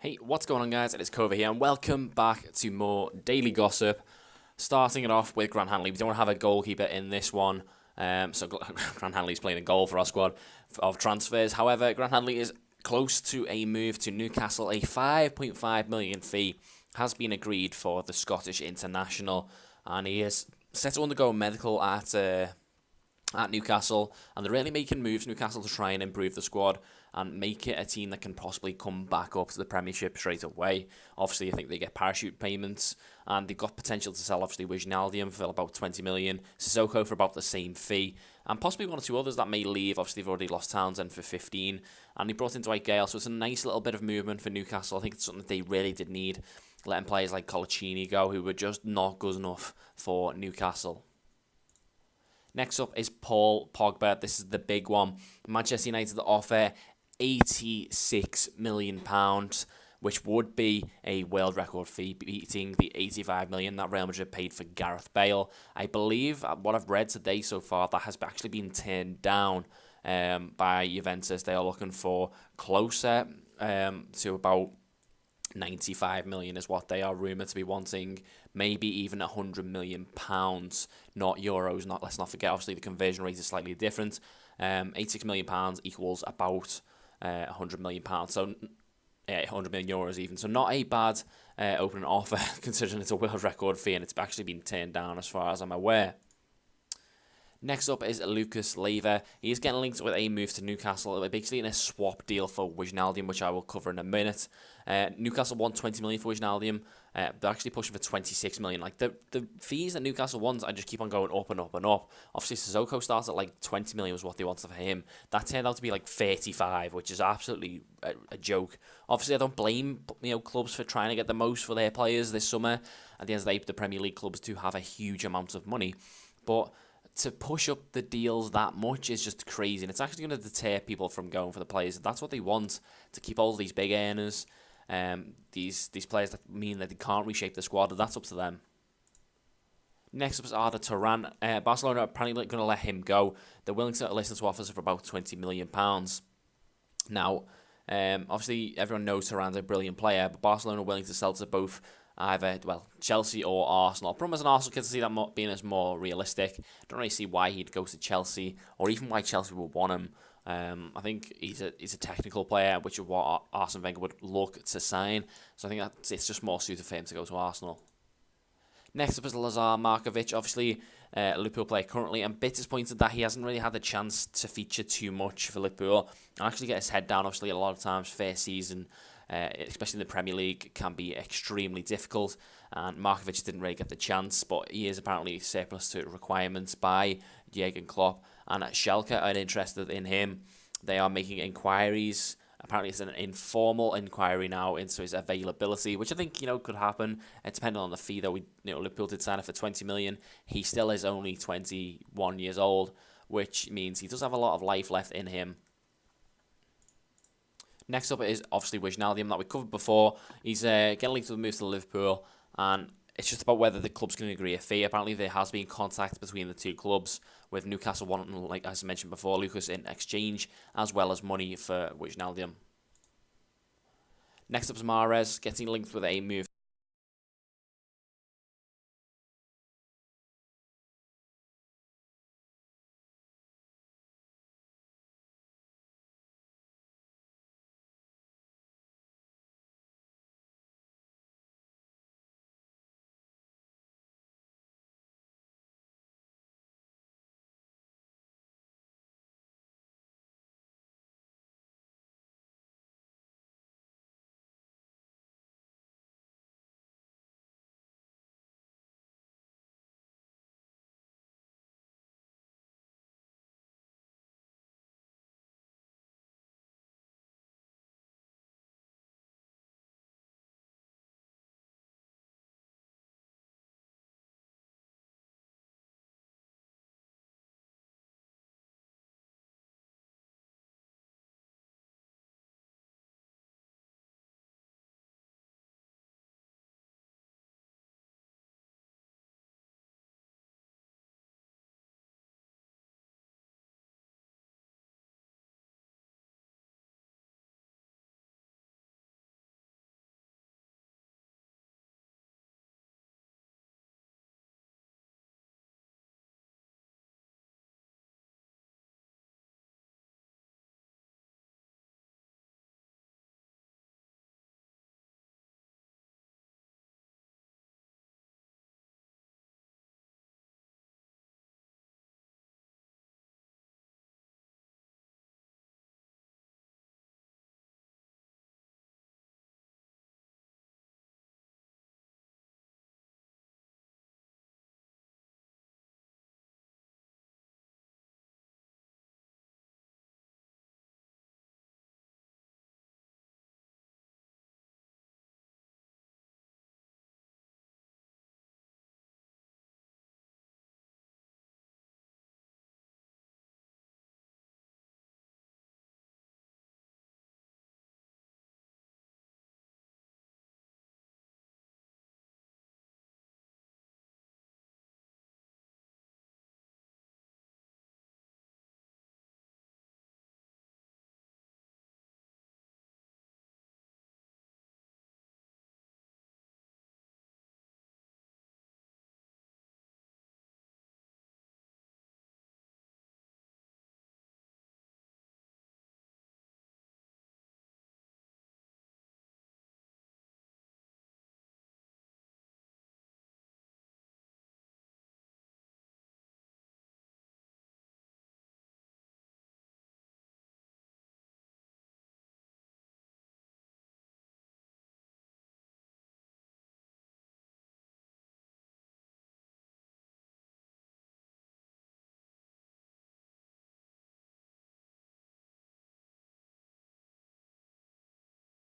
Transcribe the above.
Hey, what's going on, guys? It is Kova here, and welcome back to more daily gossip. Starting it off with Grant Hanley. We don't have a goalkeeper in this one, so Grant Hanley's playing a goal for our squad of transfers. However, Grant Hanley is close to a move to Newcastle. A 5.5 million fee has been agreed for the Scottish international, and he is set to undergo a medical at Newcastle, and they're really making moves, Newcastle, to try and improve the squad and make it a team that can possibly come back up to the Premiership straight away. Obviously, I think they get parachute payments, and they've got potential to sell, obviously, Wijnaldum for about 20 million, Sissoko for about the same fee, and possibly one or two others that may leave. Obviously, they've already lost Townsend for 15, and they brought in Dwight Gale, so it's a nice little bit of movement for Newcastle. I think it's something that they really did need, letting players like Colaccini go, who were just not good enough for Newcastle. Next up is Paul Pogba. This is the big one. Manchester United offer £86 million, which would be a world record fee, beating the £85 million that Real Madrid paid for Gareth Bale. I believe, what I've read today so far, that has actually been turned down by Juventus. They are looking for closer to about 95 million is what they are rumoured to be wanting, maybe even £100 million, not euros. Let's not forget, obviously the conversion rate is slightly different. £86 million equals about £100 million, so 100 million euros even. So not a bad opening offer considering it's a world record fee, and it's actually been turned down as far as I'm aware. Next up is Lucas Leiva. He is getting linked with a move to Newcastle, basically in a swap deal for Wijnaldum, which I will cover in a minute. Newcastle want 20 million for Wijnaldum. They're actually pushing for 26 million. Like the fees that Newcastle wants, I just keep on going up and up and up. Obviously, Sissoko starts at like 20 million was what they wanted for him. That turned out to be like 35, which is absolutely a joke. Obviously, I don't blame clubs for trying to get the most for their players this summer. At the end of the day, the Premier League clubs do have a huge amount of money, but to push up the deals that much is just crazy, and it's actually going to deter people from going for the players. That's what they want, to keep all these big earners, these players that mean that they can't reshape the squad. That's up to them. Next up is Arda Turan. Barcelona are apparently going to let him go. They're willing to listen to offers of about £20 million. Now, obviously everyone knows Turan's a brilliant player, but Barcelona are willing to sell to both either, Chelsea or Arsenal. Problem as an Arsenal kid to see that being as more realistic. Don't really see why he'd go to Chelsea, or even why Chelsea would want him. I think he's a technical player, which is what Arsene Wenger would look to sign. So I think it's just more suited for him to go to Arsenal. Next up is Lazar Markovic, obviously a Liverpool player currently, and bit disappointed that he hasn't really had the chance to feature too much for Liverpool and actually get his head down. Obviously, a lot of times, first season, especially in the Premier League, can be extremely difficult, and Markovic didn't really get the chance, but he is apparently surplus to requirements by Jurgen Klopp, and Schalke are interested in him. They are making inquiries. Apparently, it's an informal inquiry now into his availability, which I think could happen. Depending on the fee, though, Liverpool did sign it for 20 million. He still is only 21 years old, which means he does have a lot of life left in him. Next up is obviously Wijnaldum that we covered before. He's getting linked to the move to Liverpool, and it's just about whether the clubs can agree a fee. Apparently, there has been contact between the two clubs, with Newcastle wanting, like as I mentioned before, Lucas in exchange, as well as money for Wijnaldum. Next up is Mahrez, getting linked with a move